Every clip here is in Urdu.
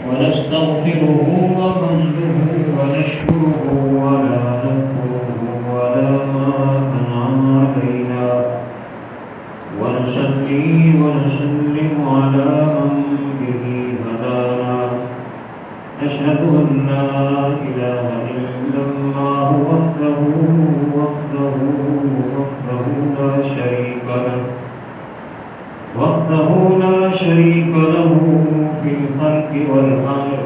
ونستغفره وحمده ونشكره ولا نكفره ولا ما أنعم علينا ونصلي ونسلم على من به هدانا أشهد أن لا إله إلا الله وحده لا شريك له في الخلق والأمر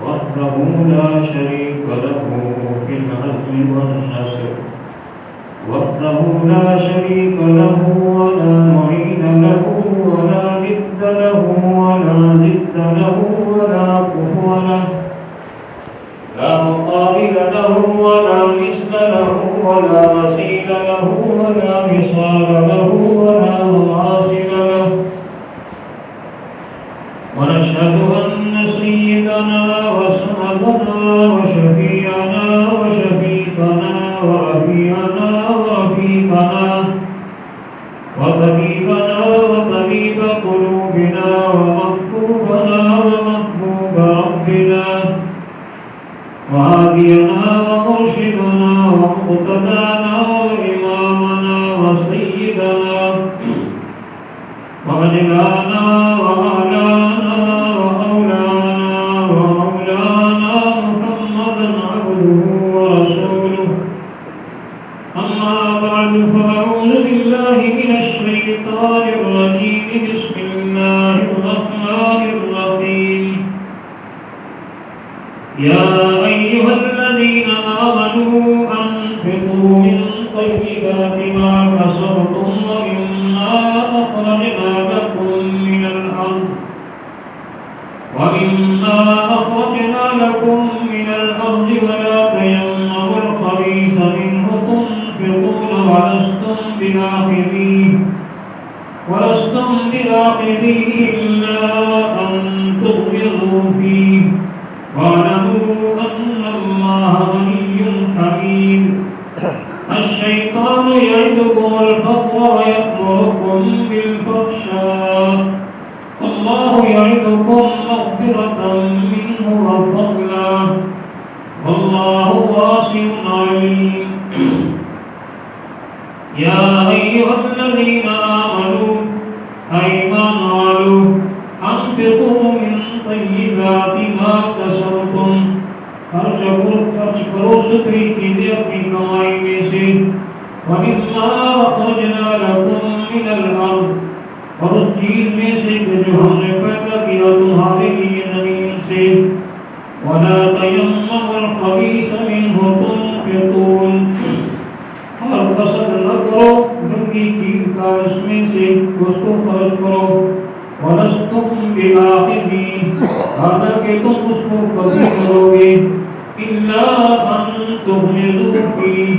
وحده لا شريك له في العزل والنصر وحده لا شريك له ولا معين له ولا ند له ولا ضد له ولا كفوا له لا مقابل له ولا مثل له ولا مثيل له ولا وصال له ولا مماثل له ونشهد أن سيدنا وسندنا وشفيعنا وشفيقنا ورفيعنا ورفيقنا وطبيبنا وطبيب قلوبنا ومحبوبنا ومحبوب ربنا وهادينا ومرشدنا ومقتدانا وإمامنا وسيدنا ومولانا ومولانا محمدا عبده ورسوله أما بعد فأعوذ بالله من الشيطان الرجيم بسم الله الرحمن الرحيم يا أيها الذين آمنوا أنفقوا من طيبات ما كسبتم ومما أخرجنا لكم من الأرض ولا تيمموا الخبيث منه تنفقون ولستم بآخذيه إلا أن تغمضوا فيه واعلموا أن الله غني حميد الشيطان يعدكم الفقر ويأمركم بالفحشاء الله يعدكم مغفرة منه وفضلا والله واسع عليم يا أيها الذين آمنوا أنفقوا من طيبات ما كسبتم خرچ کرو ستری چیزیں اپنی کمائی میں سے وَمِمَّا أَخْرَجْنَا لَكُم مِّنَ الْأَرْضِ اور اس چیز میں سے جو ہم نے پیدا کیا تمہارے لیے زمین سے وَلَا تَيَمَّمُوا الْخَبِيثَ مِنْهُ تُنْفِقُونَ اور قصد نہ کرو گندی چیز کا اس میں سے اس کو خرچ کرو وَلَسْتُمْ بِآخِذِيهِ حالانکہ تم اس کو قبول کرو گے إِلَّا أَن تُغْمِضُوا فِيهِ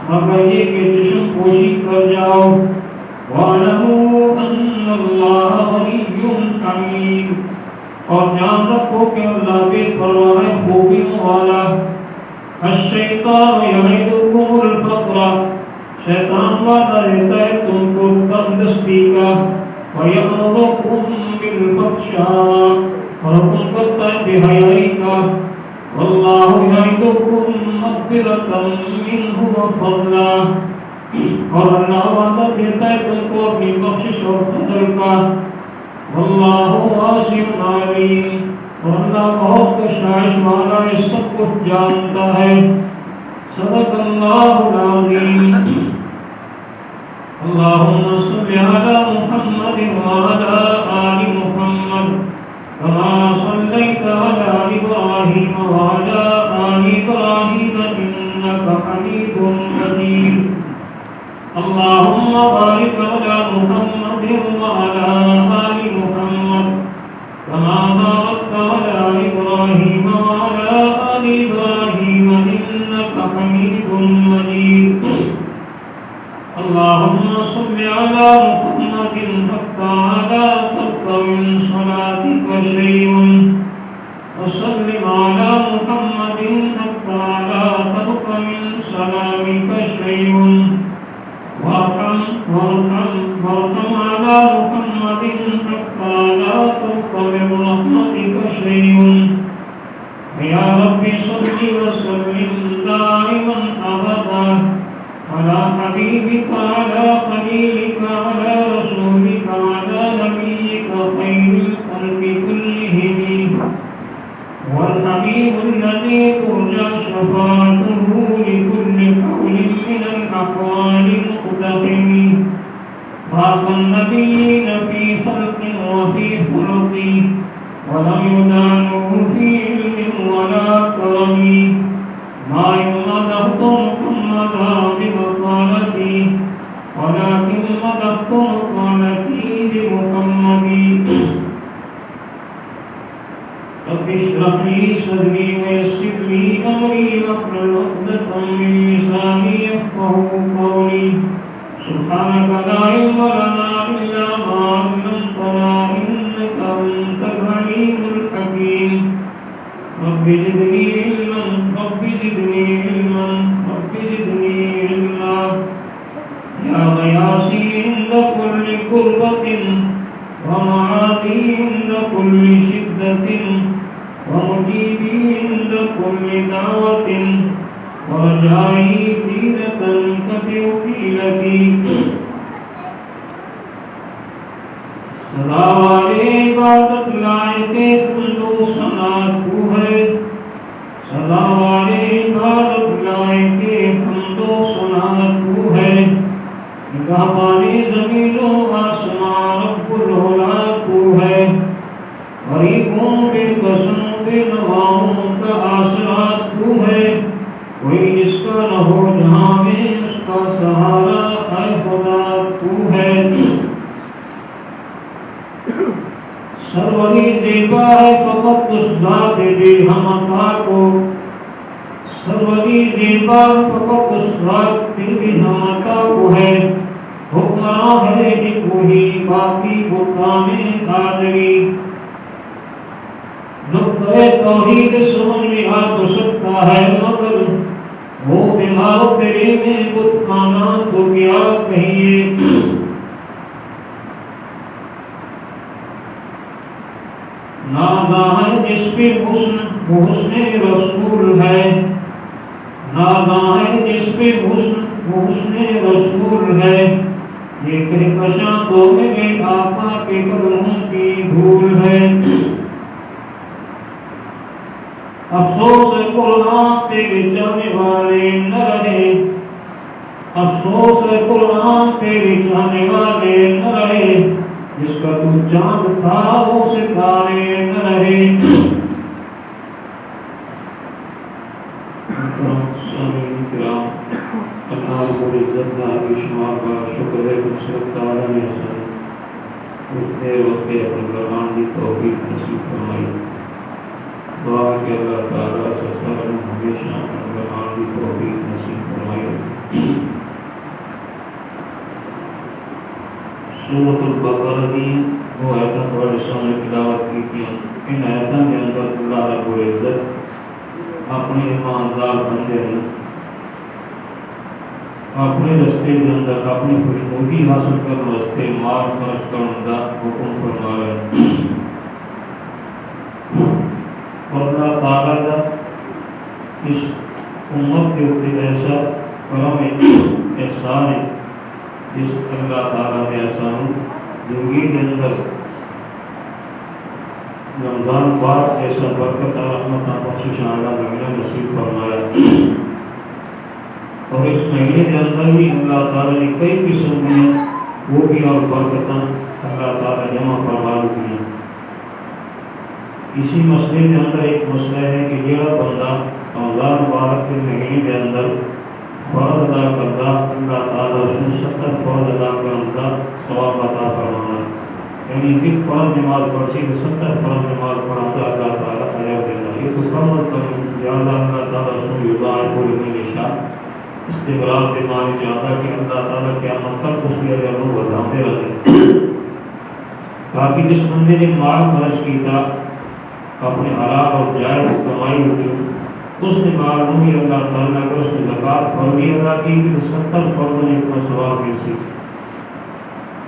مگر یہ کہ چشم پوشی کر جاؤ وَاعْلَمُوا أَنَّ اللَّهَ غَنِيٌّ حَمِيدٌ اور جان رکھو کہ اللہ بے پرواہ ہے خوبیوں والا الشیطان یعدکم الفقر شیطان وعدہ دیتا ہے تم کو تندرستی کا وَيَأْمُرُكُمْ بِالْفَحْشَاءِ اور حکم کرتا ہے بے حیائی کا وَاللَّهُ يَعِدُكُمْ مَغْفِرَةً مِّنْهُ وَفَضْلًا اور اللہ وعدہ دیتا ہے تم کو اپنی بخشش اور فضل کا وَاللَّهُ وَاسِعٌ عَلِيمٌ اور اللہ بہت بخشائش والا ہے سب کچھ جانتا ہے صدق اللہ العظیم اللهم صل على محمد وعلى آل محمد كما صليت على إبراهيم وعلى آل إبراهيم إنك حميد مجيد اللهم بارك على محمد وعلى آل محمد كما باركت على إبراهيم وعلى آل إبراهيم إنك حميد مجيد اللهم صل على محمد حتى على فرق من صلاتك شيء وسلم على محمد حتى على فرق من سلامك شيء وارحم على محمد حتى على فرق من رحمتك شيء يا رب صل وسلم دائما أبدا على حبيبك على خليلك على رسولك على نبيك خير الخلق كلهم والحبيب الذي ترجى شفاعته لكل قول من الأقوال المقتحم فاق النبيين في خلق وفي خلق ولم يدعنه في علم ولا كرم ما مدحت محمدا بمقالتي ولكن مدحت مقالتي بمحمد رب اشرح لي صدري ويسر لي امري واحلل عقدة من لساني يفقهوا قولي سبحانك لا علم لنا الا ما علمتنا انك انت العليم الحكيم رب زدني علما رب زدني علما رب زدني علما يا غياثي عند كل كربة ومعاذي عند كل شدة ومجيبي عند كل دعوة ورجائي دينة كتوكيلتي صدا والے عبادت لائق حمد و ثنا تو ہے صدا والے عبادت لائق حمد و ثنا تو ہے نگہبان زمین و آسمان رب العلا تو ہے غریبوں بے قسم بے نواؤں کا آسرا تو ہے کوئی جس کا نہ ہو جہاں میں اس کا سہارا اے خدا تو ہے سروری زیبا ہے فقط اس ذات بے ہم عطا کو سروری زیبا فقط اس ذات بے ہم عطا کو ہے حکمراں ہے کہ وہی باقی بتان قادری نقطۂ توحید سمجھ میں آ تو سکتا ہے مگر وہ دماغ تیرے میں بت خانہ تو کیا کہیے نازا ہے جس پہ حسن رسول ہے نازا ہے جس پہ حسن رسول ہے یہ کہکشاں تو میرے آقا کے قدموں کی دھول ہے افسوس ہے قرآن تیرے چاہنے والے نہ رہے افسوس ہے قرآن تیرے چاہنے والے نہ رہے جس کا تو چاند تھا وہ ستارے نہ رہے اللہ رب العزت کا شمار کا شکر ہے کہ صرف تعالیٰ نے اس دیر وقت اپنے قرآن کی توفیق نصیب فرمائی دعا کہ اللہ تعالیٰ سے سب ہمیشہ اپنے قرآن کی توفیق نصیب فرمائی سورۃ البقرہ کی وہ آیتیں تھوڑے سامنے تلاوت کی تھی ان آیتوں کے اندر اللہ رب العزت اپنے ایماندار بندے ہیں اپنے رستے کے اندر اپنی خوشنودی حاصل کرنے واسطے مال خرچ کرنے کا حکم فرما رہے ہیں اور اللہ تعالیٰ کا اس امت کے اوپر ایسا کرم احسان ہے جس اللہ تعالیٰ کے احسان زندگی کے اندر رمضان بعد ایسا برکت رحمت بخشش اللہ مہینہ نصیب فرمایا اور اس مہینے کے اندر بھی اللہ تعالیٰ نے کئی قسم میں وہ بھی اور برکتیں اللہ تعالیٰ جمع فرما دی ہیں اسی مسئلے کے اندر ایک مسئلہ ہے کہ یہ بندہ رمضان مبارک کے مہینے کے اندر فرض ادا کرتا اللہ تعالیٰ اس نے 70 فرض ادا کرنے کا ثواب عطا فرمانا یعنی ایک فرض نماز پڑھتی تو 70 فرض نماز پڑھاتا اللہ تعالیٰ اجر دینا یہ تو کم از کم زیادہ اللہ تعالیٰ اس کو یضاعف لمن یشاء استمرار کے معنی چاہتا کہ اللہ تعالیٰ قیامت تک اس کے اجر کو بڑھاتے رہتے باقی جس بندے نے مال خرچ کیا اپنے حلال اور جائز کمائی ہوتی اس نے معلوم ہی اللہ تعالیٰ کو اس نے زکات فرضی ادا کی کہ 70 فرض نے اتنا ثواب مل سی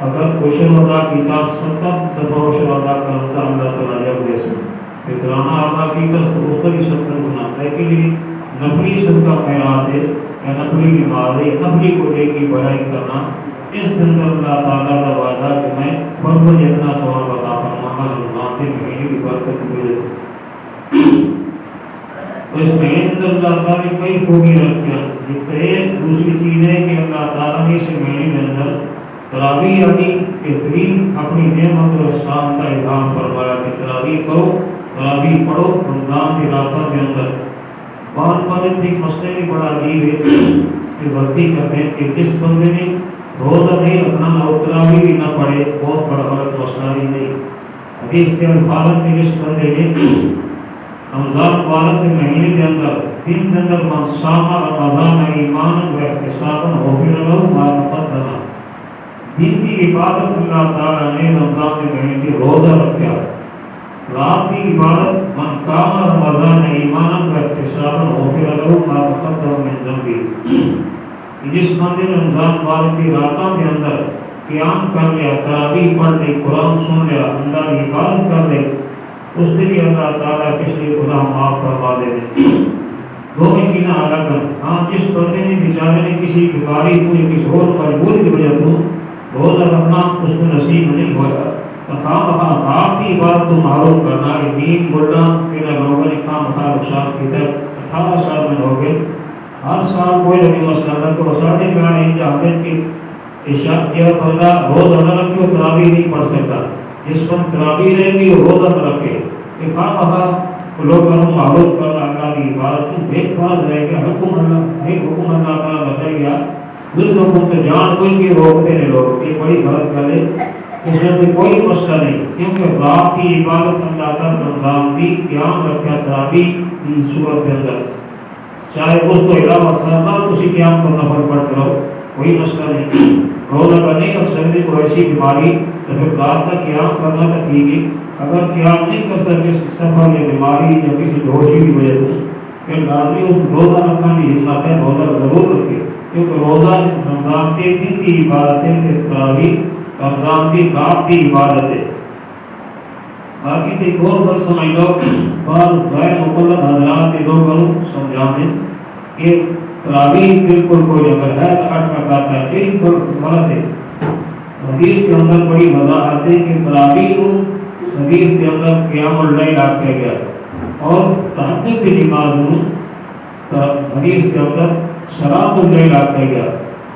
اگر عشر ادا کیتا 70 دفعہ عشر ادا کرتا اللہ تعالیٰ جب دے سکتا فطرانہ ادا کی کر اوپری 70 گنا، لیکن یہ نفلی صدقہ خیرات ہے یا نفلی نماز ہے، نفلی کو کی بڑائی کرنا، اس دن اللہ تعالیٰ کا وعدہ کہ میں فرض جتنا ثواب عطا فرماؤں گا، رمضان کے مہینے کی برکت کی۔ تو اس مہینے میں اللہ تعالیٰ نے کئی خوبی رکھی ہے۔ دوسری چیز ہے کہ اللہ تعالیٰ نے اس مہینے کے اندر تراویح یعنی بہترین اپنی نعمت اور احسان کا اظہار فرمایا کہ تراویح کرو، تراویح پڑھو رمضان کی راتوں کے اندر۔ بعض والد ایک مسئلے میں بڑا عجیب ہے کہ غلطی کرتے ہیں کہ جس بندے نے روزہ نہیں رکھنا اور تراویح بھی نہ پڑھے، بہت بڑا غلط مسئلہ ہی نہیں۔ حدیث کے الفاظ میں جس بندے نے رمضان مبارک کے مہینے کے اندر دن کے اندر من صام رمضان ایمانا و احتسابا غفر له ما تقدم، دن کی عبادت اللہ تعالیٰ نے رمضان کے مہینے کے روزہ رکھا، رات کی عبادت من قام رمضان ایمانا و احتسابا غفر له ما تقدم من ذنبه، جس بندے نے رمضان مبارک کی راتوں کے اندر قیام کر لیا، تراویح پڑھ لی، قرآن سن لیا، اللہ کی عبادت کر لی، اس سے بھی اللہ تعالیٰ پچھلے گناہ معاف کروا دے دیں۔ دونوں چیزیں الگ ہیں۔ ہاں جس بندے نے بیچارے نے کسی بیماری کو یا کسی اور مجبوری کی وجہ سے روزہ رکھنا اس کو نصیب نہیں ہوا، آپ کی عبادت کو معروف کرنا کہ دین بولنا میرا لوگوں نے کام نقصان کی طرف 18 سال میں ہو گئے، ہر سال کوئی نبی مسئلہ تو وساطے میں آنے جاہد کی اشارت کیا بندہ روزہ نہ رکھے وہ تراویح نہیں پڑھ سکتا، جس پر تراویح رہے گی وہ روزہ نہ رکھے کہ لوگ معروف کرنا اللہ کی عبادت دیکھ بھال رہے گا، حکم اللہ تعالیٰ بتائے گا، جس لوگوں سے جان کوئی بھی روکتے ہیں لوگ، یہ بڑی غلط گل ہے، اس میں سے کوئی مسئلہ نہیں، کیونکہ رات کی عبادت اللہ تعالیٰ رمضان کی قیام رکھا تراویح کی صورت کے اندر، چاہے اس کو علاوہ سرمال اسی قیام کو نفل پڑھتے رہو، کوئی مسئلہ نہیں، روزہ کا نہیں کر سکتے کوئی ایسی بیماری تو پھر رات کا قیام کرنا تو ٹھیک ہے، اگر قیام نہیں کر سکتے سفر یا بیماری یا کسی بےہوشی کی وجہ سے پھر لازمی اس روزہ رکھنا کی ہمت ہے، روزہ ضرور رکھے، کیونکہ روزہ رمضان کے دن کی عبادت ہے، تراویح رمضان کی رات کی عبادت ہے۔ باقی ایک اور بات سمجھ لو، بعض غیر مقلد حضرات کے لوگوں سمجھانے کہ تراویح بالکل کوئی اگر ہے تو 8 رکعت ہے، بالکل غلط ہے۔ حدیث کے اندر بڑی وضاحت ہے کہ تراویح کو حدیث کے اندر قیام اللیل آکھا گیا اور تہجد کی نماز کو حدیث کے اندر صلاۃ اللیل آکھا گیا۔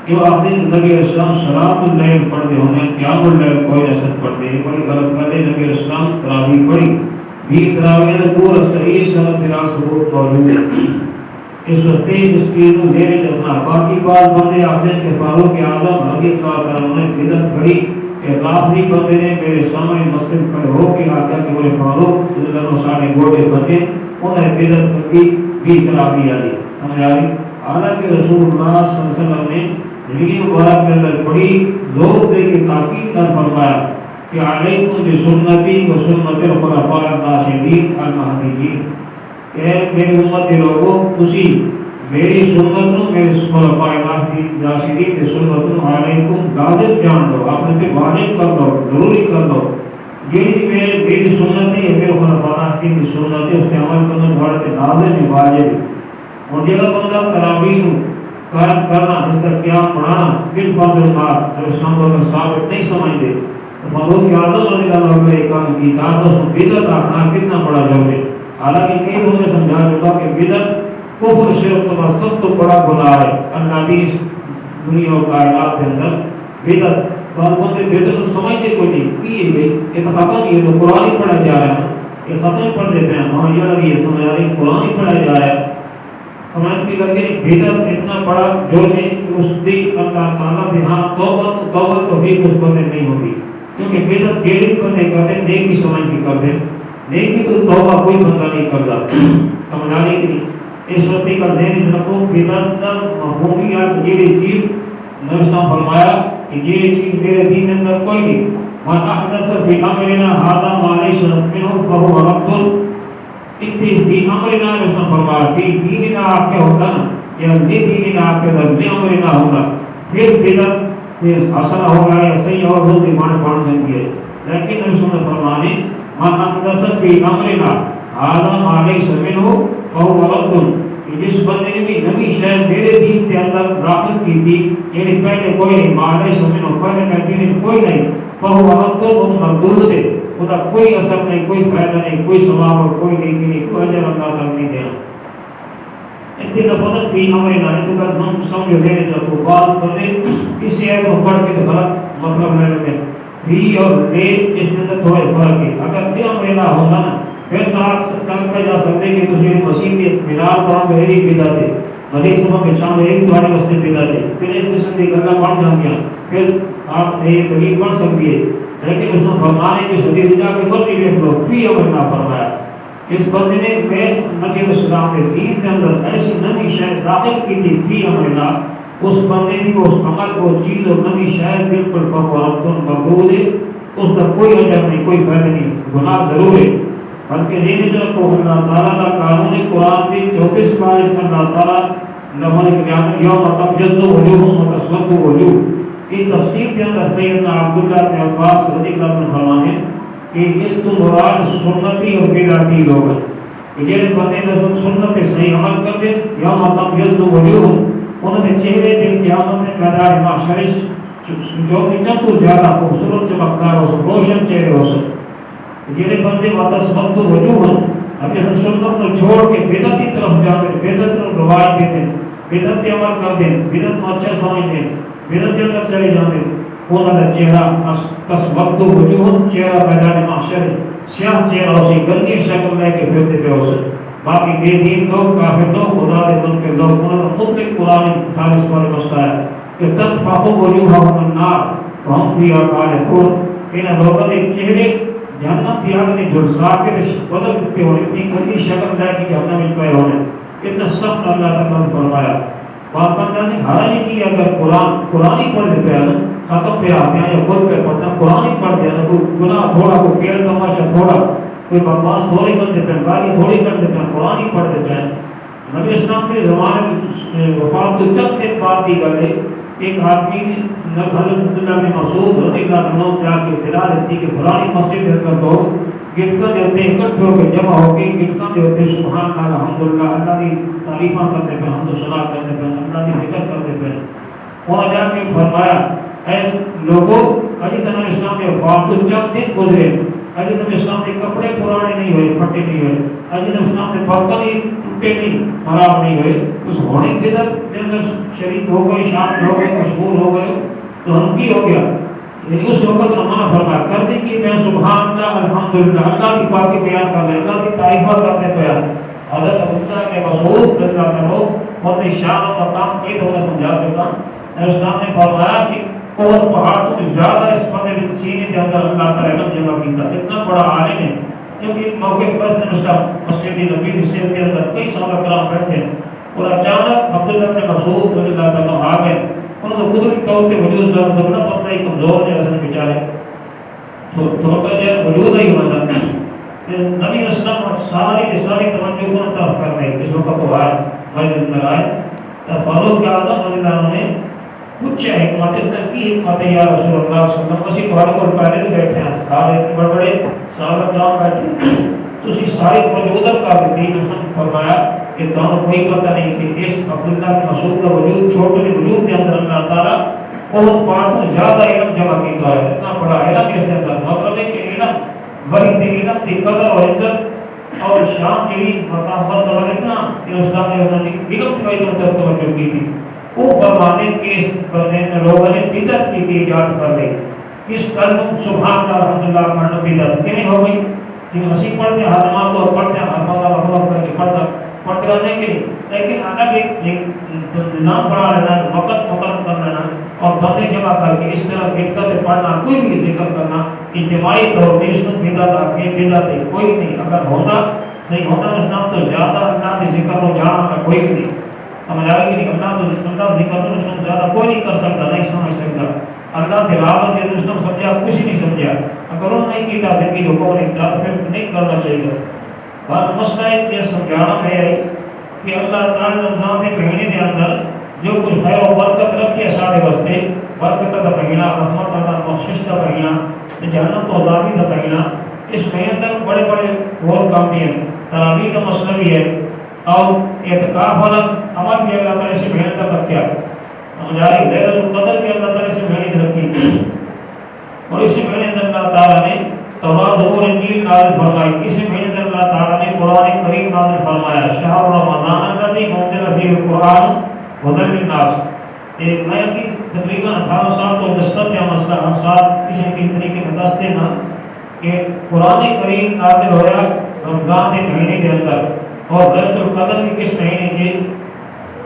جو آپ نے نبی اسلام صلاۃ اللیل پڑھتے ہونے قیام اللیل کوئی رسد پڑھتے ہیں، بڑی غلط کرتے نبی اسلام تراویح پڑھی بھی، تراویح میں پورا صحیح صنعت ثبوت موجود ہے، اس وقت اس چیز کو لے چلنا۔ باقی بات بندے آتے ہیں کہ فاروق اعظم رضی اللہ عنہ نے بدعت پڑھی کہ رافضی بندے نے میرے سامنے مسجد کھڑے ہو کے آ کر کہ بولے فاروق رضی اللہ عنہ سارے گوڑے بندے انہوں نے بدعت کی بھی تراویح آئی، سمجھ آ رہی؟ حالانکہ رسول اللہ صلی اللہ علیہ وسلم نے زندگی مبارک کے اندر بڑی زور دے کے تاکید کر فرمایا کہ علیکم بسنتی و سنت الخلفاء الراشدین المہدیین، کہ میری امت کے لوگوں تسی میری سنت نو میرے خلفاء راشدین کی سنت نو علیکم لازم جان لو، آپ نے واجب کر لو، ضروری کر لو، یہ میری سنت ہے، میرے خلفاء راشدین کی سنت ہے، اس کے عمل کرنا بڑے لازم ہے، واجب ہے۔ اور جگہ بندہ تراویح قائم کرنا، جس کا قیام پڑھانا بالفضل بات جو اسلام کو ثابت نہیں سمجھتے تو فاروق اعظم رضی اللہ عنہ نے کام کی تھا تو بدعت آنا کتنا بڑا جرم ہے۔ حالانکہ کئی لوگوں نے سمجھا چکا کہ بدعت کفر شرک کا سب تو بڑا گناہ ہے، اللہ بھی اس دنیا و کائنات کے اندر بدعت بندوں سے بدعت سمجھتے کوئی نہیں کی گئی، یہ تو ختم یہ تو قرآن ہی پڑھا جا رہا ہے، یہ ختم پڑھ دیتے ہیں معاشرہ بھی یہ سمجھ آ رہی قرآن ہی پڑھا جا رہا ہے، سمجھ کی لگے بدعت اتنا بڑا جو ہے اس دی اللہ تعالیٰ بھی ہاں توبہ تو بھی اس بندے نہیں ہوگی، کیونکہ بدعت جیڑی بندے کرتے نیکی سمجھ کی کرتے، نیکی تو توبہ کوئی بندہ نہیں کرتا، سمجھانے کی نہیں۔ اس وقت کا ذہن رکھو، بدعت کا مفہومیات جیڑی چیز نبی نے فرمایا کہ جیڑی چیز میرے دین کے اندر کوئی نہیں، من احدث فی امرنا ھذا ما لیس منہ فہو رد، اتنی بھی امرنا میں نے فرمایا کہ دیننا آپ کے ہوتا نا یا دیننا آپ کے در میں امرنا ہوگا پھر بدعت حسن ہوگا یا صحیح اور وہ ایمان بن سکتی ہے، لیکن نبی نے فرمایا من احدث فی امرنا عالم علیہ سمن ہو اور ولد جس بندے نے بھی نبی شاید میرے دین کے اندر داخل کی تھی یعنی پہلے کوئی نہیں مالے سمن ہو پہلے کا دین کوئی نہیں فہو ولد وہ مردود ہے خدا کوئی اثر نہیں کوئی فائدہ نہیں کوئی ثواب اور کوئی نیکی نہیں کوئی اجر اللہ تعالیٰ نہیں دینا اتنا فضل فی امرنا تو کا ہم سمجھ دے تو بات بندے کسی ایت کو پڑھ کے تو غلط مطلب لے لیتے فی اور لے اس میں تھوڑے فرق ہے اگر فی امرنا ہوگا نا پھر کل کا جا سکتے کہ تجھے مسیح کے بلال قرآن بہری پیدا تھے مزید سمجھ میں شام ایک تمہارے مسئلے پیدا تھے پھر ایک قسم کی گلا بڑھ جان گیا پھر آپ ایک غریب بڑھ سکتی ہے لیکن اس نے فرمانے کی سدی جا کے مرضی دیکھ لو فی امرنا فرمایا اس بندے نے میں نبی السلام کے دین کے اندر ایسی نئی شاید داخل کی تھی فی امرنا اس بندے کی اس عمل کو چیز اور نئی شاید بالکل فقوارتن مقبول ہے اس کا کوئی اجر نہیں کوئی فائدہ نہیں گناہ ضرور ہے بلکہ یہ طرف کو اللہ تعالیٰ کا قانون قرآن کی 34 بار اللہ تعالیٰ لمحہ قیامت یوم تبیض وجوہ وتسود وجوہ کی تفسیر کے اندر سیدنا عبداللہ بن عباس رضی اللہ عنہ فرماتے ہیں کہ اس تو مراد سنتی اور بدعتی لوگ ہیں یہ بندے نے سنت صحیح عمل کر دے یوم تبیض وجوہ انہوں نے چہرے دن قیامت میں میدان محشر جو اتنا تو زیادہ خوبصورت چمکدار ہو سکے روشن چہرے ہو سکے یہ بندے واپس وقت وجوہ ابھی ہم سنت کو چھوڑ کے بدعت کی طرف جاتے بدعت کو روایت دیتے بدعت کے عمل کر دیں بدعت کو اچھا سمجھتے بدعت کے اندر چلے جاتے انہوں نے چہرہ کس وقت وجوہ چہرہ میدان محشر سیاہ چہرہ اسے گندی شکل لے کے پھرتے پہ ہو سکے باقی بے دین لوگ کافر لوگ خدا دے من کے لوگ انہوں نے خود ایک قرآن خالص پر بستا ہے کہ تنفقوا وجوہہم النار وہم فیہا خالدون ان لوگوں نے چہرے جہنم کی آگ نے جھلسا کے بدل دیتے ہوئے اتنی گندی شکل لے کے جہنم میں پے ہونے اتنا سخت اللہ تعالیٰ نے فرمایا بات بندہ نے حرج کی اگر قرآن ہی پڑھ دیتے ہیں ختم پہ آتے ہیں یا خود پہ پڑھتے ہیں قرآن ہی پڑھ دیا کوئی گناہ تھوڑا کوئی کیل تماشا تھوڑا کوئی بکواس تھوڑی کر دیتے ہیں گالی تھوڑی کر دیتے ہیں قرآن ہی پڑھ دیتے ہیں نبی اسلام کے زمانے وفات تو چند ایک بات کی گئے ایک آدمی حضرت عبداللہ بن مسعود رضی اللہ عنہ جا کے اطلاع دیتی کہ فلانی مسجد ہے کر دو گٹکا جو ہوتے اکٹھے ہو کے جمع ہو کے گٹکا جو ہوتے سبحان اللہ الحمدللہ اللہ کی تعریفاں کرتے پہ حمد و ثنا کرتے پہ اللہ کی ذکر کرتے پہ وہاں جا کے فرمایا اے لوگوں اجی تنہا اسلام میں وفات تو چند دن گزرے اجی تنہا اسلام کے کپڑے پرانے نہیں ہوئے پھٹے نہیں ہوئے اجی تنہا اسلام کے برتن ہی ٹوٹے نہیں خراب نہیں ہوئے اس ہونے کے اندر شریک ہو گئے شامل ہو گئے مشغول ہو گئے تو ہم کی ہو گیا لیکن اس وقت ہمارا فرمایا کرتے کہ میں سبحان اللہ الحمدللہ اللہ کی پاکی بیان کر رہے اللہ کی تعریفہ کرتے پہ حضرت عبداللہ کے مسعود رضی اللہ عنہ اور شان و مقام کی تو میں سمجھا دیتا اسلام نے فرمایا کہ اور پہاڑ تو زیادہ اس فتح سینے کے اندر اللہ کا علم جمع کیتا اتنا بڑا عالم ہے کیونکہ موقع پر مسجد نبی سے کے اندر کئی صحابہ کرام بیٹھے اور اچانک عبداللہ بن مسعود رضی اللہ عنہ آ گئے انہوں نے قدرتی طور پہ وجود ظاہر کرنا پڑتا ہے کمزور ہے اصل بیچارے تو تھوڑا جو وجود ہی ہونا چاہتا ہے نبی اسلام ساری توجہ کو طرف کر رہے اس وقت تو آئے مسجد میں آئے تو فاروق اعظم رضی اللہ عنہ نے پوچھا حکمت اس نے کی حکمت یا رسول اللہ صلی اللہ علیہ وسلم اسی پہاڑ پر پہلے بیٹھے ہیں سارے بڑے بڑے صحابہ کرام بیٹھے تو اسی ساری موجودہ کا دین نے فرمایا کہ دونوں کوئی پتہ نہیں کہ اس عبداللہ بن مسعود کا وجود چھوٹے وجود کے اندر اللہ تعالیٰ بہت پاک سے زیادہ علم جمع کیتا ہے اتنا بڑا علم اس کے اندر مطلب ہے کہ علم بڑی علم کی قدر اور عزت اور شان کی مقامات اور اتنا کہ اسلام نے علم کی طرف توجہ کی تھی وہ فرمانے کے اس بندے میں لوگوں نے بدعت کی ایجاد کر لی اس قلب سبحان اللہ الحمدللہ پڑھنا بدعت کیوں نہیں ہو گئی کہ مسیح پڑھتے ہیں حضمات اور پڑھتے ہیں حضمات مخلوق کر کے پڑھتے رہنے کے لیکن الگ ایک نام پڑھا لینا وقت مقرر کر لینا اور بندے جمع کر کے اس طرح گٹکا سے پڑھنا کوئی بھی ذکر کرنا اجتماعی طور پہ اس میں بدعت آگے بدعت ہے کوئی نہیں اگر ہوتا صحیح ہوتا اسلام تو زیادہ اللہ کے ذکر کو جاننا کوئی بھی نہیں سمجھ آئے کہ اللہ تو اللہ ذکر تو زیادہ کوئی نہیں کر سکتا نہیں سمجھ سکتا اللہ تلاوت کے رسول سمجھا کچھ نہیں سمجھا اگر انہوں نے کیتا زندگی حکم نے پھر نہیں کرنا چاہیے بات مسئلہ یہ سمجھانا ہے کہ اللہ تعالی نے رمضان کے مہینے کے اندر جو کچھ خیر و برکت رکھی ہے سارے واسطے برکت کا مہینہ رحمت کا بخشش کا مہینہ جہنم تو آزادی کا مہینہ اس مہینے تک بڑے بڑے اور کام دیے تراویح کا مسئلہ بھی ہے اور اعتکاف والا عمل بھی اللہ تعالیٰ سے محنت کا کیا ہماری لیلۃ القدر بھی اللہ تعالیٰ سے محنت رکھی اور اسی محنت اللہ تعالیٰ نے تورات اور انجیل نازل فرمائی. اسی محنت اللہ تعالیٰ نے قرآن کریم نازل فرمایا. شہر رمضان الذی انزل فیہ القرآن ھدی للناس. ایک نیا کی تقریباً 18 سال تو دستر کا مسئلہ ہم ساتھ کسی بھی طریقے میں دست دینا کہ قرآن کریم نازل ہوا رمضان کے مہینے کے اندر اور لیلۃ القدر بھی کس مہینے کے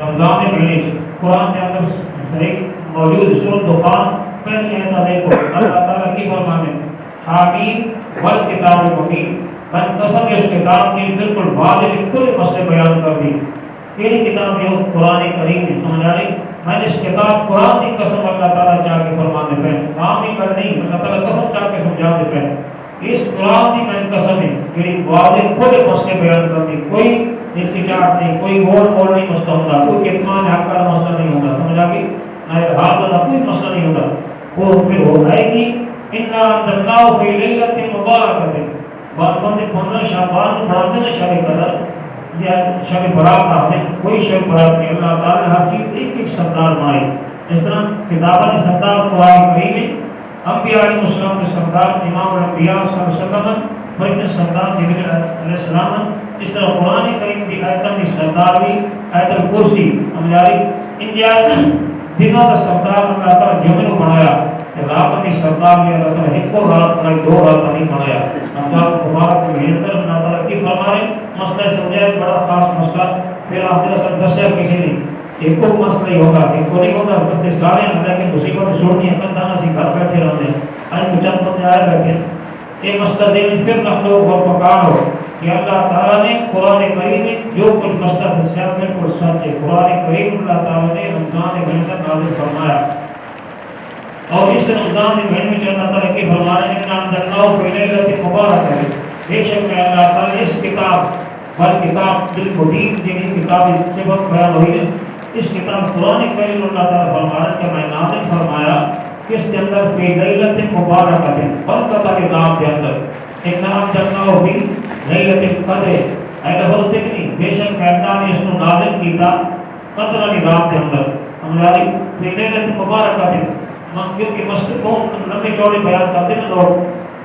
رمضان کے مہینے سے. قرآن کے اندر صحیح موجود سورۃ دخان پہلی ایسا دیکھو اللہ تعالیٰ کی فرمان ہے حامیم والکتاب المبین. میں قسم اس کتاب کی بالکل واضح کل مسئلے بیان کر دی. تیری کتاب جو قرآن کریم کی سمجھا رہی میں نے اس کتاب قرآن کی قسم اللہ تعالیٰ چاہ کے فرمان دے پہ کام ہی کر نہیں اللہ تعالیٰ قسم چاہ کے سمجھا دے پہ اس قرآن کی میں قسم ہے تیری واضح کل مسئلے بیان کر دی. کوئی استجاب نہیں کوئی گول مول نہیں مسئلہ ہوتا کوئی کتمان حق کا مسئلہ نہیں ہوتا سمجھا گی حال والا کوئی مسئلہ نہیں ہوتا. وہ پھر ہو جائے گی اِنَّا أَنزَلْنَاهُ فِي لَيْلَةٍ مُبَارَكَةٍ. بعض بندے 15 شعبان کو پڑھاتے ہیں شب قدر یا شب برات آتے ہیں. کوئی شب برات نہیں. اللہ تعالیٰ نے ہر چیز ایک ایک سردار بنائی. اس طرح کتابہ نے سردار قرآن کریم ہے انبیاء علیہ السلام کے سردار امام الانبیاء صلی اللہ علیہ وسلم فرشتے سردار جبریل علیہ السلام. اس طرح قرآن کریم کی آیتوں کی سردار بھی آیت الکرسی ہماری انڈیا دنوں کا سردار اللہ تعالیٰ جمعے کو بنایا. رات کی سردار میں اللہ تعالیٰ ایک اور رات بنائی 2 رات نہیں بنایا. اللہ مبارک محنت اللہ تعالیٰ کی فرمائے مسئلہ سمجھا بڑا خاص مسئلہ. پھر آپ نے سب دسیا کسی نے ایک کو مسئلہ ہی ہوگا ایک کو نہیں ہوگا بس سارے اللہ کی مصیبت چھوڑنی ہے کندانا سی گھر بیٹھے رہتے ہیں. آج مجھے بندے آئے بیٹھے یہ مسئلہ دین پھر نقل و پکار ہو کہ اللہ تعالیٰ نے قرآن کریم میں جو کچھ مسئلہ دسیا بالکل سچ ہے. قرآن کریم اللہ تعالیٰ نے رمضان مہینے کا نازل فرمایا اور اس رمضان مہینے میں اللہ تعالیٰ کی فرمایا ہے نام دناؤ پہلے لگتے مبارک ہے. بے شک میں اللہ تعالیٰ اس کتاب بل کتاب بالمبین جنہی کتاب اس سے وقت بیان ہوئی ہے اس کتاب قرآن کریم اللہ تعالیٰ فرمایا کہ میں نازل فرمایا کس کے اندر فی لیلۃ مبارکۃ برکت کے نام کے اندر ایک نام دناؤ بھی لیلۃ القدر ایسا بولتے کہ نہیں بے شک میں اللہ نے اس کو نازل کیا قدر والی رات کے اندر ہماری فی لیلۃ مبارکۃ. کیونکہ مسجد کو لمبے چوڑے بیان کرتے ہیں لوگ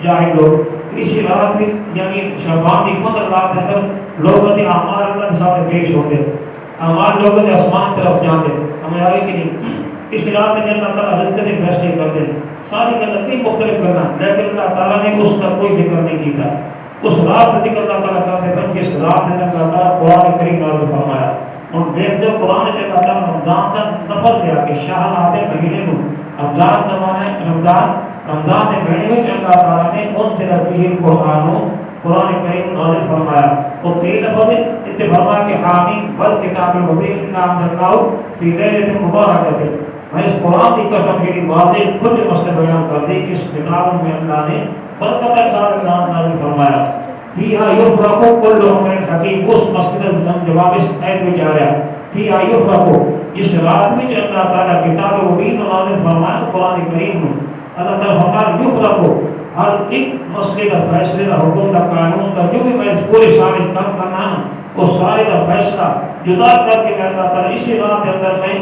جاہل لوگ اسی رات میں یعنی شعبان کی 15 رات کے اندر لوگوں کے اعمال اللہ کے سامنے پیش ہوتے اعمال لوگوں کے آسمان طرف جاتے ہمیں آئے کہ نہیں. اس رات میں اللہ تعالیٰ رزق کے فیصلے کرتے ساری غلطی مختلف کرنا لیکن اللہ تعالیٰ نے اس کا کوئی ذکر نہیں کیا. اس رات کا ذکر اللہ تعالیٰ کرتے بلکہ اس رات میں اللہ تعالیٰ قرآن کریم نازل فرمایا اور دیکھتے قرآن سے اللہ تعالیٰ رمضان کا نفر دیا کہ شاہ آتے مہینے کو رمضان زمانے رمضان کے مہینے میں اللہ تعالیٰ نے ان سے رفیع قرآن کریم نازل فرمایا اور 3 دفعہ اتفاق کہ حامیم والکتاب المبین نام دناؤ فی لیلۃ مبارکۃ. میں اس قرآن کی قسم کے واضح کل مسئلے بیان کر دی کہ اس کتاب میں اللہ نے برکت کے ساتھ نازل فرمایا. فیہا یفرق کل امر حکیم. اس مسئلے جواب اس آیت میں جا رہا ہے فیہا یفرق اس رات میں اللہ تعالیٰ کتاب مبین نازل فرمایا قرآن کریم میں اللہ تعالیٰ فرمایا یفرق ہر ایک مسئلے کا فیصلے کا حکم کا قانون کا جو بھی میں پورے سارے کام کرنا ہے وہ سارے کا فیصلہ جدا کر کے میں اللہ تعالیٰ اسی رات کے اندر میں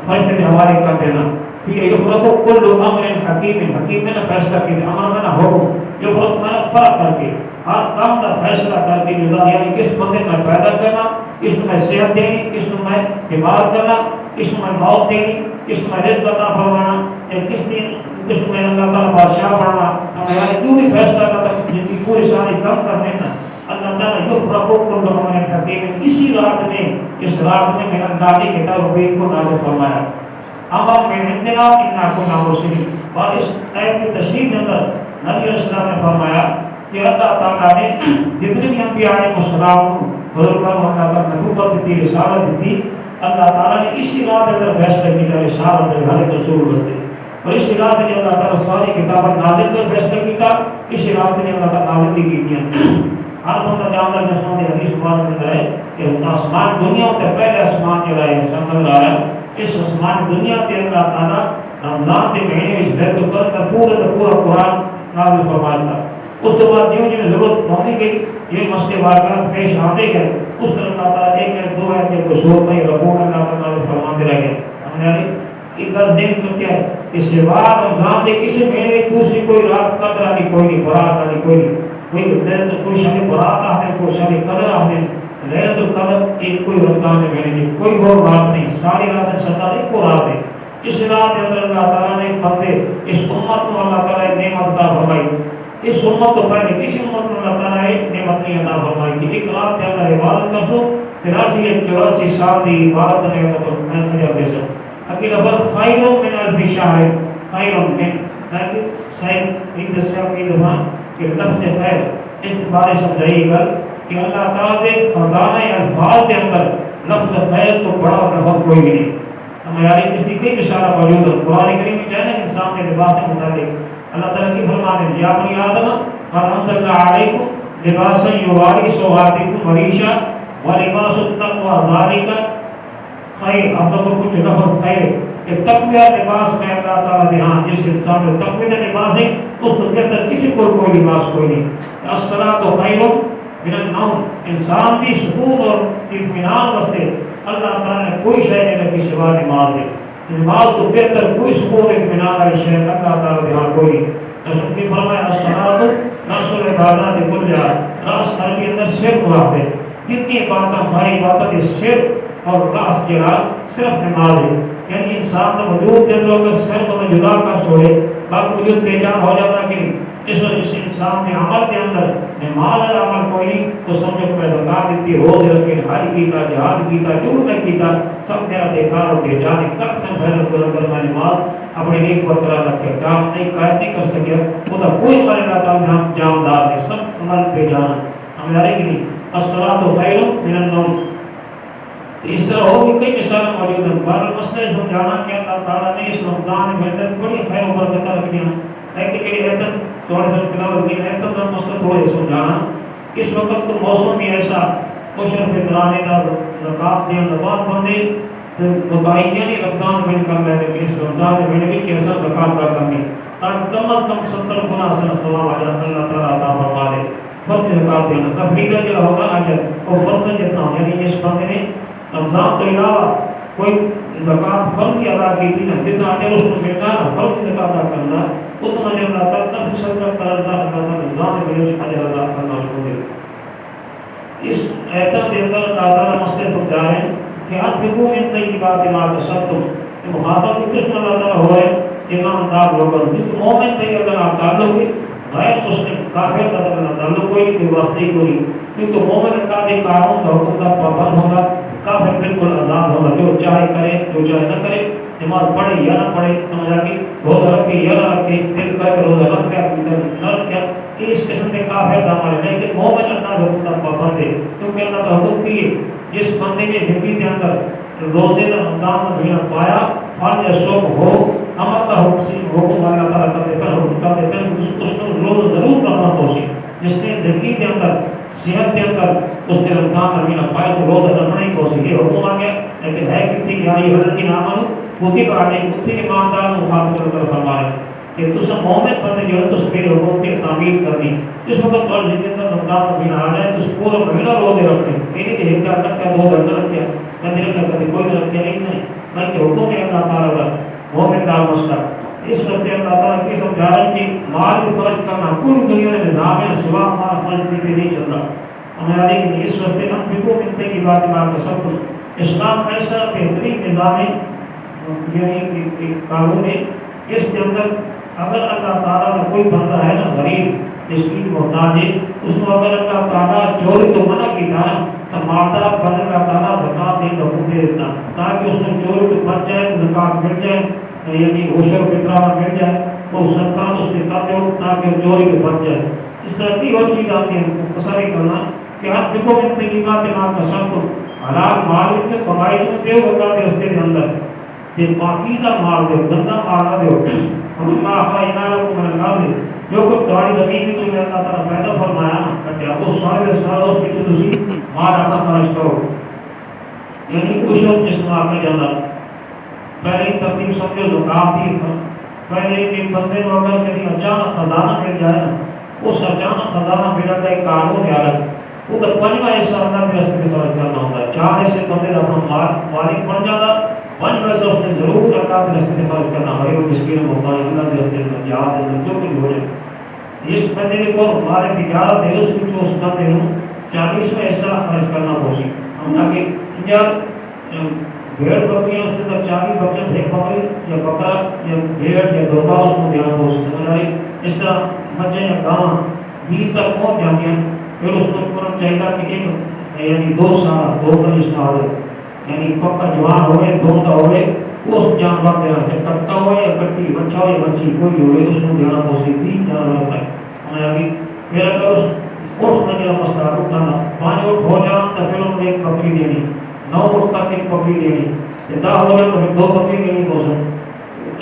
فیصلے کے حوالے کر دینا. پھر یفرق کل امر حکیم حکیم میں نہ فیصلہ کے امر میں نہ حکم یفرق میں فرق کر کے ہر کام کا فیصلہ کر کے جدا یعنی کس بندے میں پیدا کرنا اس میں صحت دینی اس میں بیمار کرنا اس میں موت دینی اس میں رزق عطا فرمانا کس دن اس میں اللہ تعالیٰ بادشاہ بنانا ہمارے جو بھی فیصلہ کرتا جن کی پوری ساری کام کرنے نا اللہ تعالیٰ یفرق کل امر حکیم اسی رات میں اس رات میں میں اللہ نے کتاب مبین کو نازل فرمایا. اما میں عندنا انا کنا مرسلین اور اس آیت کی تشریح کے اندر نبی علیہ السلام نے فرمایا کہ اللہ تعالیٰ نے جتنے بھی انبیاء علیہ السلام کو بزرگوں کو اللہ تعالیٰ نبوت دی رسالت دی اللہ تعالیٰ نے اسی رات اندر فیصلہ کیا رسالت ہر رسول بستے اور اس رات میں اللہ تعالیٰ ساری کتابیں نازل کر فیصلہ کیا اس رات میں اللہ تعالیٰ نازل کی کیا. ہر بندہ جانتا ہے جسمانی حدیث مبارک میں ہے کہ آسمان دنیا سے پہلے آسمان کے رائے سمجھ رہا ہے اس آسمان دنیا کے اللہ تعالیٰ رمضان کے مہینے میں بیت القدر کا پورا قرآن نازل فرمایا تھا. اس کے بعد جو ضرورت ہوتی گئی یہ مسئلے واقعات پیش آتے گئے اس طرح اللہ تعالیٰ ایک ہے دو ہے کہ کوئی شور نہیں رکھو اللہ تعالیٰ فرماتے رہ گئے سمجھا رہی ایک دس دن تو کیا ہے کہ سوا رمضان کے کسی مہینے دوسری کوئی رات قدر آنی کوئی نہیں برات آنی کوئی نہیں کوئی شب برات آنے کوئی شب قدر آنے لیلۃ القدر ایک کوئی رمضان میں مہینے کی کوئی اور رات نہیں ساری راتیں ستا نہیں کو رات ہے اس رات کے اندر اللہ تعالیٰ نے بندے اس امت کو اللہ تعالیٰ نے نعمت عطا فرمائی اس امت کو پہلے کسی امت کو اللہ تعالیٰ نے نعمت نہیں عطا فرمائی کہ ایک رات کے اندر عبادت کر دو 83 سال کی عبادت میں اجر دے سکو اگر لفظ خیر من الف شہر خیر من لیکن صحیح ایک دسیا کی دفعہ کہ لفظ خیر اس بارے سمجھائی گا کہ اللہ تعالیٰ کے خزانہ الفاظ کے اندر لفظ خیر تو بڑا لفظ کوئی بھی نہیں ہماری اس کی کئی اشارہ موجود ہے قرآن کریم میں چاہے نا انسان کے لباس سے متعلق اللہ تعالیٰ کی فرمان ہے یا بنی آدم قد انزلنا علیکم لباسا یواری سوآتکم ریشا ولباس التقوی ذالک خیر آپ کو کچھ لفظ خیر کہ تقوی لباس میں اللہ تعالیٰ نے ہاں جس انسان میں تقوی لباس ہے اس کے اندر کسی کو کوئی لباس کوئی نہیں الصلاۃ خیر من النوم انسان کی سکون اور اطمینان واسطے اللہ تعالیٰ نے کوئی شے نہیں رکھی سوا نماز ہے نماز تو بہتر کوئی سکون اطمینان والی شے اللہ تعالیٰ نے ہاں کوئی رسول کی فرمایا الصلاۃ رأس العبادات کلھا راس عربی اندر سر مراد ہے جتنی باتیں ساری باتیں سر اور راس کے راس صرف نماز ہے یعنی انسان کا وجود جب لوگ سر کو جدا کر چھوڑے باقی وجود بے جان ہو جاتا کہ اس وجہ سے انسان کے عمل کے اندر نماز اور عمل کوئی نہیں تو سمجھو کہ زکات دیتی روزے رکھے حج کیتا جہاد کیتا جو نہ کیتا سب میرا بیکار ہو گیا جانے کب میں محنت کر میں نماز اپنے نیک برقرار رکھے کام نہیں قائم نہیں کر سکے وہ تو کوئی عمل نہ تھا جاندار ہے سب عمل بے جان ہمیں آ رہی کہ نہیں الصلاۃ خیر من النوم اس طرح ہوگی کئی مثال موجود ہیں بار مسئلہ سمجھانا کہ اللہ تعالیٰ نے اس رمضان میں بڑی خیر و برکت رکھی ہیں لیکن کہ ایتن تھوڑے سے تلاوت کی ایتن کا مسئلہ تھوڑے سمجھانا اس وقت تو موسم بھی ایسا کوشر پہ کرانے کا زکات دیا زبان بندے بتائی یعنی رمضان میں کر رہے ہیں کہ اس رمضان میں بھی کیسا زکات ادا کرنی تاکہ کم از کم 70 گنا سے ثواب آ جائے اللہ تعالیٰ عطا فرما دے فرض زکات دینا تفریقہ جو ہوگا اجر وہ فرض جتنا یعنی اس بندے نے رمضان کے علاوہ کوئی زکات فرض ادا کی تھی نا جتنا اجر اس کو ملنا نا فرض زکات ادا کرنا اتنا اجر اللہ تعالیٰ تب صدقہ کرنا اللہ رمضان میں بھی اجر ادا کرنا شروع دے اس ایتم کے اندر اللہ تعالیٰ مسئلے سمجھا رہے ہیں کہ آپ فکو میں کئی بات ما تصدتم کہ مخاطب کی قسم اللہ تعالیٰ ہو رہے امام دار لوگوں جس مومن سے اگر آپ تعلق ہے غیر مسلم کافر کا تعلق کوئی کوئی واسطے کوئی کیونکہ مومن کا بھی قانون کا حکم کا پابند ہوگا کافر بالکل آزاد ہوگا جو چاہے کرے جو چاہے نہ کرے نماز پڑھے یا نہ پڑھے سمجھا کہ روزہ رکھے یا نہ رکھے دل کر کے روزہ رکھ کیا نہ رکھا اس قسم کے کافر دامن ہے لیکن مومن اللہ کا حکم کا پابند ہے کیونکہ اللہ کا حکم بھی ہے جس بندے کے زندگی کے اندر روزے کا رمضان کا مہینہ پایا فرض یا شوق ہو امر کا حکم اللہ تعالیٰ کرتے پر حکم کرتے پر اس کو روز ضرور کرنا پہنچے جس نے زندگی کے اندر صحت کے اندر اس نے رمضان کا مہینہ پایا تو روز رکھنا ہی پہنچے یہ حکم آ گیا لیکن ہے کتنی کہ یہ حضرت کی نامن خودی پر آنے کتنی ایماندار مخاطب کر فرما رہے کہ تو سب مومن بندے جو ہے تو میرے حکم کی تعمیل کرنی اس وقت اور زندگی کا رمضان کا مہینہ آ جائے تو اس پورا مہینہ روزے رکھنے میری کہ ایک گھنٹہ کیا 2 گھنٹے رکھتے کبھی رکھا کبھی کوئی رکھتے نہیں بلکہ حکم ہے اللہ تعالیٰ کا مومن کا مسئلہ اس وقت اللہ تعالیٰ کی سمجھا رہے ہیں کہ مال کو خرچ کرنا پوری دنیا میں نظام ہے سوا ہمارا خرچ بھی نہیں چل رہا ہمارے لیے اس وقت ہم فکو ملتے کی بات کا سب کچھ اسلام ایسا بہترین نظام ہے یعنی قانون ہے اس کے اندر اگر اللہ تعالیٰ کا کوئی بندہ ہے نا غریب جس کی محتاج ہے اس کو اگر اللہ تعالیٰ چوری تو منع کی تھا تو مادہ بن اللہ تعالیٰ زکات دے حکم دے دیتا تاکہ اس میں چوری تو بچ جائے زکات مل جائے یعنی عشر فطرہ مل جائے تو زکات اس کے کر دو تاکہ چوری تو بچ جائے اس طرح کی اور چیز آتی ہے مختصری کرنا کہ آپ دیکھو میں طریقہ کے نام کا سب کو حلال مال میں کمائی میں دیو اللہ کے رستے کے اندر یہ پاکیزہ مال دے گندا مال نہ دیو ہم اللہ خائنہ لکم من الارض جو کچھ تمہاری زمین میں تمہیں اللہ تعالیٰ پیدا فرمایا کہ آپ اس سارے ساروں کی جو تسی مال اپنا خرچ کرو یعنی کچھ وقت جس میں آپ نے جانا پہلے ترتیب سمجھو زکات دی پہلے کہ بندے کو اگر کہیں اچانک خزانہ مل جائے نا وہ اچانک خزانہ بنا کا ایک قانون ہے الگ، وہ تو پنجواں حصہ اللہ کے راستے میں خرچ کرنا ہوتا ہے، 4 حصے بندے کا اپنا مالک بن جاتا، 5 پیسہ اس نے ضرور اللہ کے راستے میں خرچ کرنا، غریب و مسکین محتاج اللہ کے راستے میں جہاد ہے جو کچھ ہو جائے۔ اس بندے کو ہمارے تجارت ہے اس کو اس بندے کو 40واں حصہ خرچ کرنا پوسی ہم تاکہ جب بھیڑ بکریاں اس کے اندر 40 بکریاں ایک بکری یا بکرا یا بھیڑ یا دھوبا اس کو دینا پوسی سمجھ آئی۔ اس طرح مجھے یا گاؤں بیچ تک پہنچ جاتی ہیں، پھر اس کو ترنت چاہیے کہ ایک یعنی 2 سال 2 کا رشتہ ہو یعنی پکا جوان ہوئے 2 کا ہوئے اس جانور دینا ہے، کٹا ہو یا کٹی بچہ ہو یا بچی کوئی ہوئے اس کو دینا پوسی 20 جانور ہے ہمیں آگی۔ پھر اگر اس میں جو مسئلہ اٹھانا 5 اٹھ ہو جانا تو پھر ان کو ایک بکری دینی، 9 اٹھ تک ایک بکری دینی، 10 ہو جائے تو پھر 2 بکری دینی پوسن،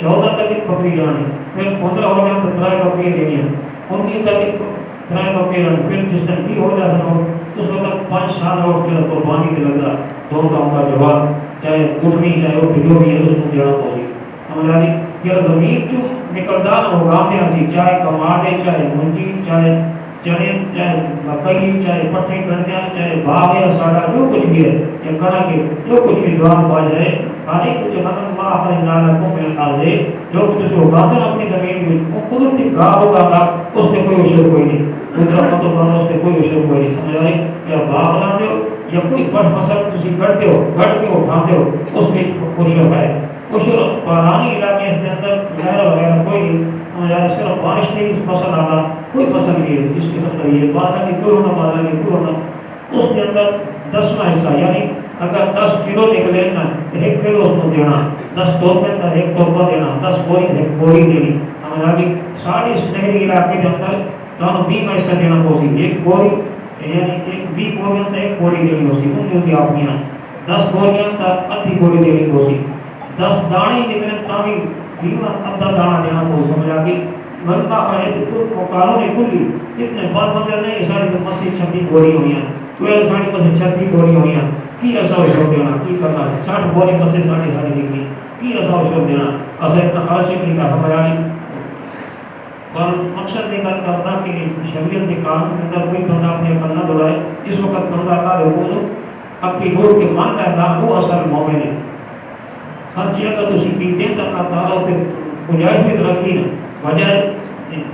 14 تک ایک بکری جانی، پھر 15 ہو جائے تو 3 بکری دینی ہے، 19 تک ایک 3 بکری جانی، پھر جس طرح بھی ہو جاتا ہو اس وقت 5 سال اور پھر قربانی کے لگتا 2 کا ان کا جواب چاہے اٹھنی چاہے وہ بھیڑو بھی ہے اس کو دینا پوسی ہمارا یہ زمین جو نکلدار ہوگا میں ہسی چاہے کماڑے چاہے منجی چاہے چنے چاہے مکئی چاہے پٹھے گندیاں چاہے باغ یا ساڑا جو کچھ بھی ہے یا کڑا کے جو کچھ بھی دعا پا جائے خالی کچھ ہمیں ماں اپنے نالا کو میں نکال دے جو کچھ اس کو گاندر اپنی زمین میں وہ قدرتی گاہ ہوگا گا اس سے کوئی اشر کوئی نہیں قدرت کو تو گانا اس سے کوئی اشر کوئی نہیں سمجھ آئی یا باغ لاتے ہو یا کوئی بڑھ فصل تسی کرتے ہو گھٹ کے اٹھاتے ہو اس میں اشر ہے اشر پرانی علاقے کے اندر غیر وغیرہ کوئی نہیں صرف بارش نہیں اس فصل آنا کوئی فصل نہیں ہے جس قسم کا یہ بادہ کی کوئی ہونا بادہ کی کوئی ہونا اس کے اندر 10واں حصہ یعنی اگر 10 کلو نکلے نا تو 1 کلو اس کو دینا 10 توپے اندر 1 توپا دینا 10 بوری 1 بوری دینی ہمارا کہ ساری شہری علاقے کے اندر دونوں 20 حصہ دینا پوسی 1 بوری یعنی 20 بوری اندر 1 بوری دینی پوسی ان جو بھی آپ نے 10 بوری اندر ادھی بوری دینی پوسی 10 دانے نکلے تاکہ دیوان ادھا دانا دینا پوسی سمجھا کہ مرتا ہے تو قانون کلی اتنے بات بندے نہیں ساری تو مسجد 26 بوری ہوئی ہیں کوئی ساری تو 36 بوری ہوئی ہیں کی ایسا چھوڑ دینا کی کرنا 60 بوری مسجد ساری ساری نکلی کی ایسا چھوڑ دینا اصل اتنا خاص نہیں کا ہمارا اور مقصد نکال کرنا کہ شریعت کے قانون کے اندر کوئی بندہ اپنے کرنا دوڑائے اس وقت بندہ کا حکومت اپنی ووٹ کے مان رہتا وہ اصل مومن ہے ہر چیز کا تو سیکھتے تک تعالیٰ پہ گنجائش بھی رکھی نا بجائے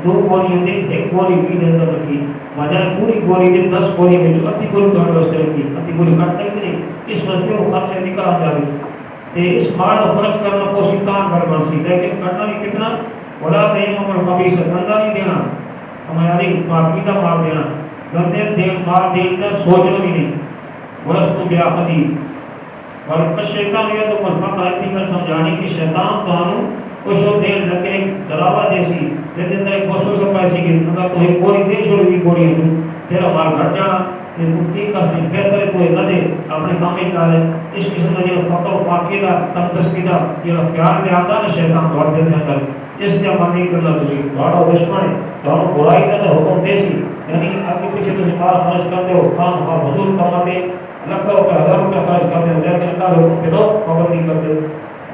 2 بوری ہوتے 1 بوری بھی اندر رکھی بجائے پوری بوری کے 10 بوری میں جو اتی بوری کھڑ واسطے رکھی اتی بوری کھڑ تک نہیں اس مسئلے کو خرچ نکال جائے تے اس مال کو خرچ کرنا کو سیکھان کر مرسی لیکن کرنا بھی کتنا بڑا تیم اور کبھی سکندہ نہیں دینا ہماری پاکیدہ مال دینا گندے دین مال دینا سوچنا بھی نہیں ورس کو بیا خدی اور شیطان یہ تو مطلب آئیتی کر سمجھانی کی شیطان قانون کچھ دیر لگے دلاوا جیسی لیکن ایک بسوں سے پیسے کی اگر تو ایک بوری دے چھوڑ بھی بوری ہے تیرا مال گھٹ جانا یہ مفتی کا سے بہتر ہے کوئی نہ دے اپنے کام ہی کر اس قسم کا یہ فقر و پاکیدہ تندرستیدہ یہ پیار میں آتا ہے شیطان دوڑ دیتے ہیں اس سے عمل نہیں کرنا تجھے بڑا دشمن ہے دونوں برائی کا حکم دے سی یعنی آپ کے پیچھے تو مال خرچ کرتے ہو خام اور حضور کماتے لاکھوں روپے 1000 روپے خرچ کرتے ہو لیکن اللہ حکم پہ تو پابندی کرتے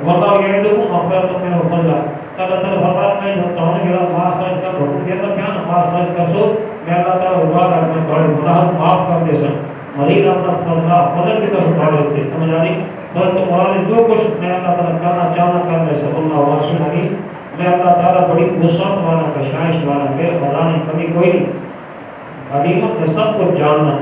والله يعدكم مغفرة منه وفضلا قال تعالى فقال ما يهتون الى ما خرج کا حکم دیا تو کیا ما خرج کر سو میں اللہ تعالی رضا اپنے بڑے گناہ معاف کر دے سن مریض اپنا فضل کی طرف بڑھ ہوتے سمجھ آ رہی بس تمہارے جو کچھ میں اللہ تعالی کرنا چاہنا کر لے سب اللہ واسع علی میں اللہ تعالی بڑی وسعت والا بخشائش والا ہے خدا نے کبھی کوئی حقیقت میں سب کو جاننا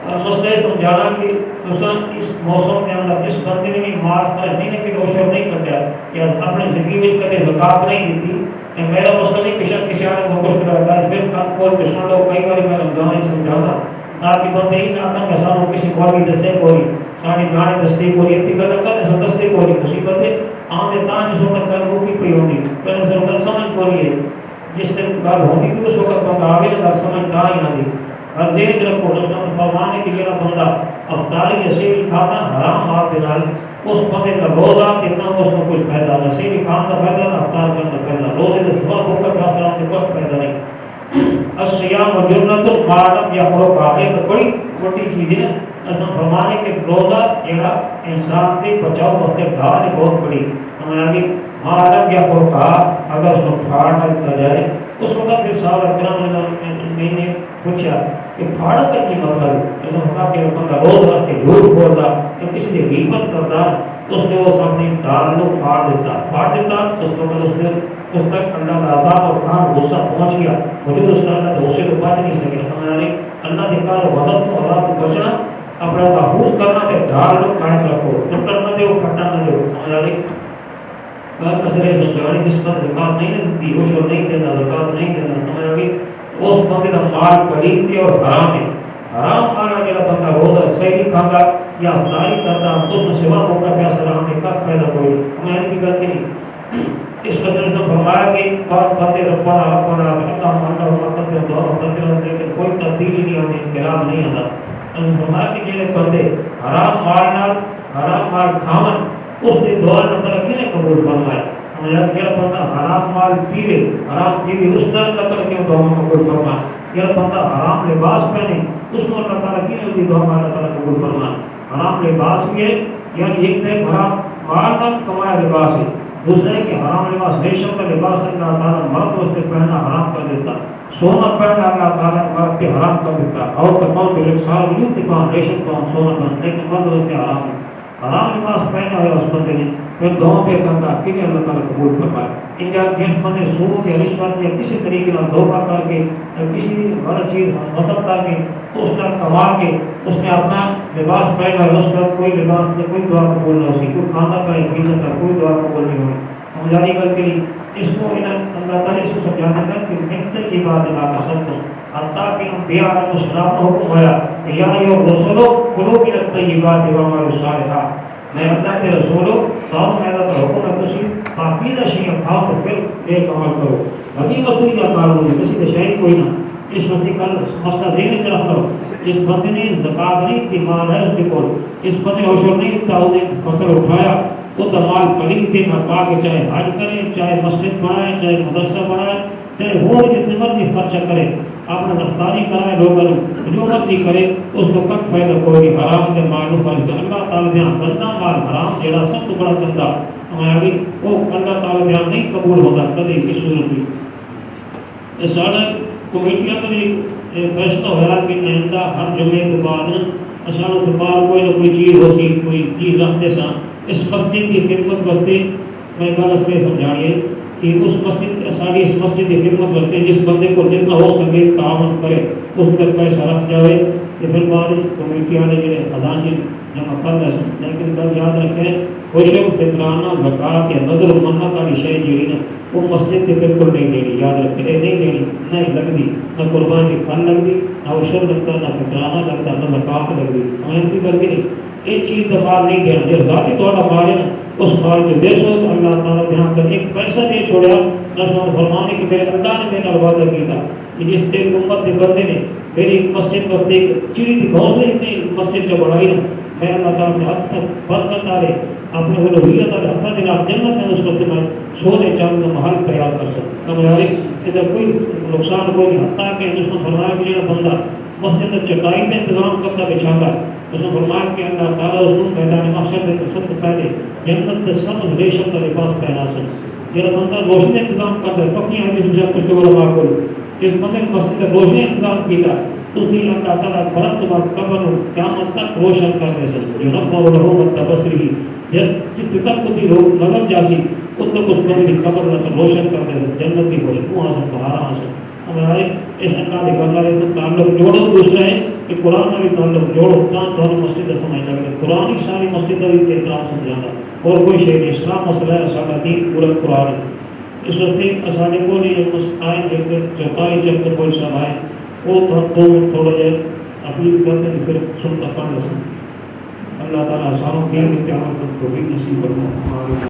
اور مسئلہ سمجھانا کہ انسان اس موسم کے اندر جس بندے نے بھی مال خرچ نہیں کہ اوشر نہیں کرتا یا اپنے زندگی میں کبھی زکات نہیں دیتی کہ میرا مسئلہ نہیں کہ شاید کسی آنے کو کچھ کرتا ہے پھر کام کو سن لو کئی بار میں رمضان ہی سمجھانا تاکہ بندے ہی نہ کم کسانوں کسی کوئی دستے کوئی ساری گانے دستے کوئی اتنی قدر کرتے سو دستے کوئی مصیبت ہے آمدے تان جس وقت کر وہ کی پی ہوگی پہلے سے وقت سمجھ کوئی ہے جس دن بار ہوگی تو اس وقت بندہ آگے نہ سمجھ کا ہی نہ دی اور ذہن رکھو رسول فرمانے کی میرا بندہ افطاری نصیب کھانا حرام مال کے نال اس بندے کا روزہ کتنا اس کو کچھ فائدہ نصیب کھان کا فائدہ نہ افطار کرنے کا فائدہ روزے سے صبح ہو کر فاصلہ سے کوئی فائدہ نہیں الصیام و جنت المعلم یا خلق آگے تو بڑی بڑی چیز ہے رسول فرمانے کے روزہ جڑا انسان سے بچاؤ واسطے گھاٹ بہت بڑی ہمارا بھی معلم یا خلق اگر اس کو پھاڑ نہ کیا جائے اس وقت پھر صحابہ کرام نے پوچھا کہ پھاڑ کر کی مطلب اللہ کے بندہ روز رکھ کے جھوٹ بولتا یا کسی نے غیبت کرتا تو اس نے وہ اپنی دال کو پھاڑ دیتا تو اس وقت اس نے اس تک اللہ کا عذاب اور کہاں غصہ پہنچ گیا مجھے اس کا اللہ غصے کو بچ نہیں سکے ہمارے اللہ کے کار غضب کو عذاب کو بچنا اپنا محفوظ کرنا کہ ڈال لو قائم رکھو ٹکر نہ دو پھٹا نہ دو ہمارے کسرے سمجھانے جس پر زکات نہیں دیتی وہ جو نہیں دینا زکات نہیں دینا ہمارے اس بندے کا مال قریب کے اور حرام ہے حرام کھانا میرا بندہ روزہ صحیح کھاتا یا افطاری کرتا تو اس میں سوا موقع پہ سلام نے کب پیدا کوئی ہمیں کی غلطی نہیں اس وجہ سے فرمایا کہ بات باتیں ربنا اللہ ماننا ہوا کرتے دعا کرتے رہتے کہ کوئی تبدیلی نہیں ہوتی انقلاب نہیں آتا فرمایا کہ جنہیں بندے حرام مال کھاون اس نے دعا نہ کیوں قبول فرمایا یا کیا بندہ حرام مال پیوے اس طرح قتل کیوں دعا قبول فرما یا بندہ حرام لباس پہنے اس کو اللہ تعالیٰ کیوں اس کی دعا اللہ تعالیٰ قبول فرما حرام لباس بھی ہے یعنی ایک ہے حرام مال کا کمایا لباس ہے دوسرے کہ حرام لباس ریشم کا لباس اللہ تعالیٰ مرد اس سے پہننا حرام کر دیتا سونا پہننا اللہ تعالیٰ مرد کے حرام کر دیتا اور تمام سال یوں دکان ریشم کون سونا پہنتے کہ مرد اس کے حرام ہے حرام لباس پہنا ہوا اس بندے نے پھر دعا پہ کرتا کہ اللہ تعالیٰ قبول فرمائے ان جس بندے سود یا رشوت یا کسی طریقے کا دھوکہ کر کے یا کسی غلط چیز مذہب کر کے اس کا کما کے اس نے اپنا لباس پہنا ہے اس کا کوئی لباس میں کوئی دعا قبول نہ ہوگی کوئی کھانا پہ پینا کا کوئی دعا قبول نہیں ہوگی ہم جاری کر کے اس کو اللہ تعالیٰ اس کو سمجھانا کر کہ محنت کی بات ہے کا سب کو حتیٰ کہ ہم بیا کو شراب حکم ہوا کہ یا یہ رسولو کلو کی رکھتا یہ بات ہے ہمارے صالحہ میں اللہ کے رسولو ساؤں میں اللہ کا حکم ہے کسی پاکیزہ شیئر کھاؤ تو پھر ایک عمل کرو بھگی مسئلہ کیا کارو ہے کسی نے شہر کوئی نہ اس بندے کا مسئلہ دینے طرف کرو اس بندے نے زکات نہیں کی مال ہے اس کے کول اس بندے عشر نہیں تھا انہیں فصل اٹھایا وہ تمال قلیل کے نہ پا کے چاہے حج کرے چاہے مسجد بنائے چاہے مدرسہ بنائے چاہے وہ جتنے مرضی خرچہ کرے اپنا رفتاری کرائے لوگوں جو مرضی کرے اس کو کب فائدہ کوئی حرام کے مال خرچ اللہ تعالیٰ بیان گندا مال حرام جڑا سب تو بڑا گندا ہمارے وہ اللہ تعالیٰ بیان نہیں قبول ہوتا کبھی کی صورت میں سارا کمیٹیاں میں فیصلہ ہوا کہ آئندہ ہر جمعے کے بعد اشاروں کے بعد کوئی نہ کوئی چیز ہوتی کوئی چیز رکھتے سا اس مسجد کی خدمت کرتے میں غلط سے سمجھائیے کہ اس مسجد ساری اس مسجد کی خدمت کرتے جس بندے کو جتنا ہو سکے تعاون کرے اس پر پیسہ رکھ جائے کہ پھر بعد کمیٹی والے جو خزانے جمع کر رہے ہیں لیکن تب یاد رکھیں خوشب فطرانہ زکات یا نظر و منت والی شے جی نا وہ مسجد کے بالکل نہیں دینی یاد رکھیں نہیں دینی نہیں لگتی نہ قربان کی پھل لگتی نہ عشر لگتا نہ فطرانہ لگتا نہ زکات لگتی ہمیں بھی کر کے نہیں ایک چیز کا مال نہیں دینا جو ذاتی طور پر مال ہے نا اس مال کو دے سو تو اللہ تعالیٰ یہاں پر ایک پیسہ نہیں چھوڑا نہ فرمانے کی میرے اللہ نے میرا وعدہ کیا تھا کہ جس تیل امت کے بندے نے میری مسجد پر ایک چڑی کی گھونسلے اتنی مسجد جو بڑھائی نا میں اللہ تعالیٰ نے حد تک برکت آ رہے اپنے وہ لوہیت آ رہے اپنا دن آپ جنت ہے اس وقت میں سونے چاند کا محل تیار کر سکتے ہمارے ادھر کوئی نقصان کوئی نہیں حتیٰ کہ اس میں فرمایا کہ میرا بندہ مسجد میں چٹائی میں انتظام کرتا بچھاتا اس میں فرمایا کہ اللہ تعالیٰ اس کو میدان محشر میں سب سے پہلے جنت سے سب ریشم کا لباس پہنا سکے میرا بندہ روشنی انتظام کرتا ہے پکی حدیث مجھے کچھ بڑا کرو جس بندے نے مسجد میں روشنی انتظام کیا اس لیے اللہ تعالیٰ فرق کے بعد قبر قیامت تک روشن کرنے سے جو رب اور رحمت تبصری جس تک کو دی لوگ نظر جاسی اس تک اس بندے کی قبر روشن کرنے سے جنت کی خوشبو حاصل بہارا حاصل ہمارے اس اللہ کے بندہ سے تعلق جوڑو دوسرا ہے کہ قرآن میں بھی تعلق جوڑو دونوں مسجد سمجھ لگے قرآن کی ساری مسجد بھی احترام سمجھانا اور کوئی شے نہیں اسلام مسئلہ ہے سارا دین پورا قرآن ہے اس وقت اسانے کو نہیں آئے جب تک چوپائی جب تک کوئی سب آئے وہ دو منٹ تھوڑا جائے اپیل کرتے ہیں پھر سنتا پڑھ لیں اللہ تعالیٰ آسانوں کے عمل کو بھی نصیب کرنا